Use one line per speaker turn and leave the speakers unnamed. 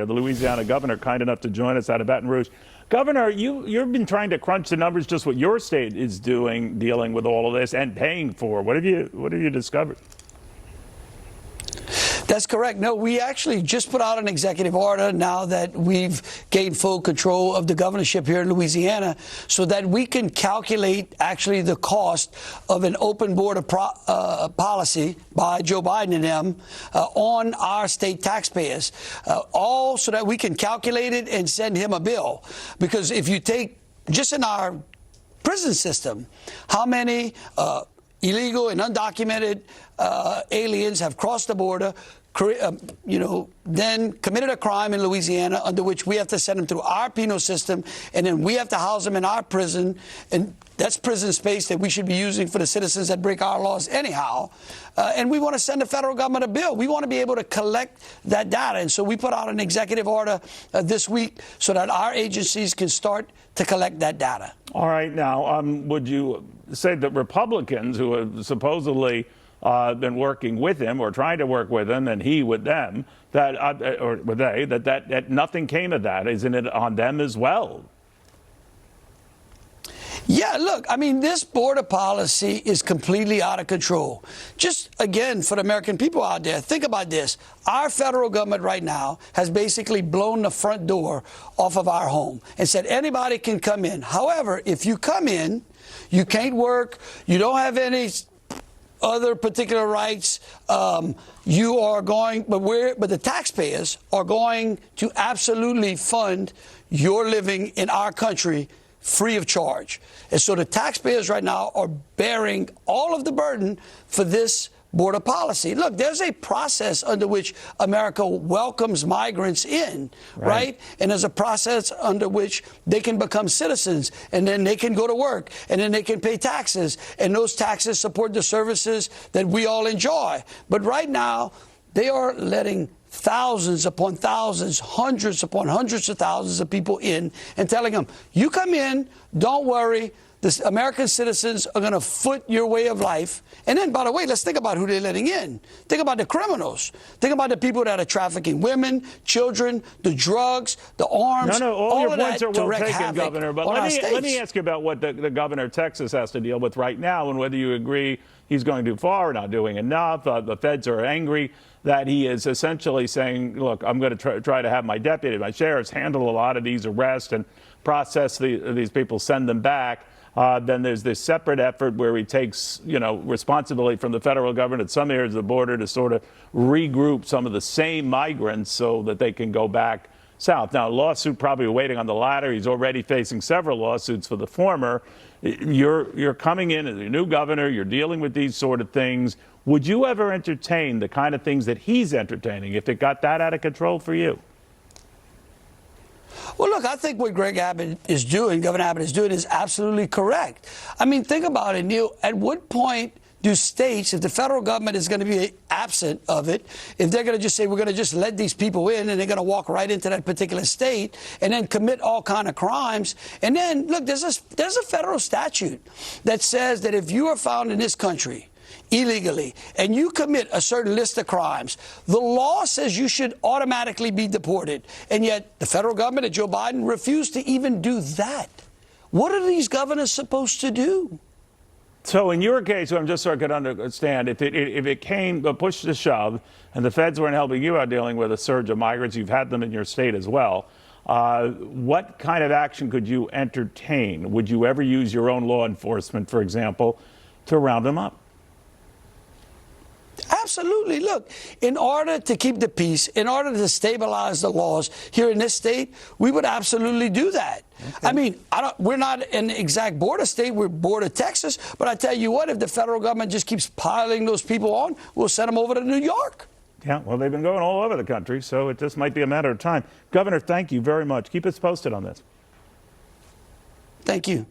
The Louisiana governor, kind enough to join us out of Baton Rouge. Governor, you've been trying to crunch the numbers, just what your state is doing, dealing with all of this and paying for. What have you discovered?
That's correct. No, we actually just put out an executive order now that we've gained full control of the governorship here in Louisiana, so that we can calculate actually the cost of an open border policy by Joe Biden and them on our state taxpayers, all so that we can calculate it and send him a bill. Because if you take just in our prison system, how many illegal and undocumented aliens have crossed the border, then committed a crime in Louisiana, under which we have to send them through our penal system, and then we have to house them in our prison, and that's prison space that we should be using for the citizens that break our laws anyhow. And we want to send the federal government a bill. We want to be able to collect that data. And so we put out an executive order this week so that our agencies can start to collect that data.
All right. Now, would you say that Republicans who have supposedly been working with him or trying to work with him and he with them, that or with they, that nothing came of that? Isn't it on them as well?
Yeah, look, I mean, this border policy is completely out of control. Just, again, for the American people out there, think about this. Our federal government right now has basically blown the front door off of our home and said anybody can come in. However, if you come in, you can't work, you don't have any other particular rights, you are going, but the taxpayers are going to absolutely fund your living in our country free of charge. And so the taxpayers right now are bearing all of the burden for this border policy. Look, there's a process under which America welcomes migrants in, right? And there's a process under which they can become citizens, and then they can go to work, and then they can pay taxes, and those taxes support the services that we all enjoy. But right now, they are letting thousands upon thousands, hundreds upon hundreds of thousands of people in and telling them, you come in, don't worry, the American citizens are going to foot your way of life. And then, by the way, let's think about who they're letting in. Think about the criminals. Think about the people that are trafficking women, children, the drugs, the arms.
No, all your points are well taken, Governor. But let me ask you about what the governor of Texas has to deal with right now, and whether you agree he's going too far, not doing enough. The feds are angry that he is essentially saying, look, I'm going to try to have my deputy, my sheriffs handle a lot of these arrests and process these people, send them back. Then there's this separate effort where he takes, responsibility from the federal government at some areas of the border to sort of regroup some of the same migrants so that they can go back south. Now, a lawsuit probably waiting on the latter. He's already facing several lawsuits for the former. You're coming in as a new governor. You're dealing with these sort of things. Would you ever entertain the kind of things that he's entertaining if it got that out of control for you?
Well, look, I think what Governor Abbott is doing, is absolutely correct. I mean, think about it, Neil. At what point do states, if the federal government is going to be absent of it, if they're going to just say, we're going to just let these people in and they're going to walk right into that particular state and then commit all kind of crimes? And then, look, there's a federal statute that says that if you are found in this country illegally and you commit a certain list of crimes, the law says you should automatically be deported. And yet the federal government and Joe Biden refused to even do that. What are these governors supposed to do?
So in your case, I'm just so I could understand, if it came push to shove and the feds weren't helping you out dealing with a surge of migrants, you've had them in your state as well, what kind of action could you entertain? Would you ever use your own law enforcement, for example, to round them up?
Absolutely. Look, in order to keep the peace, in order to stabilize the laws here in this state, we would absolutely do that. Okay. I mean, we're not an exact border state. We're border Texas. But I tell you what, if the federal government just keeps piling those people on, we'll send them over to New York.
Yeah, well, they've been going all over the country, so it just might be a matter of time. Governor, thank you very much. Keep us posted on this.
Thank you.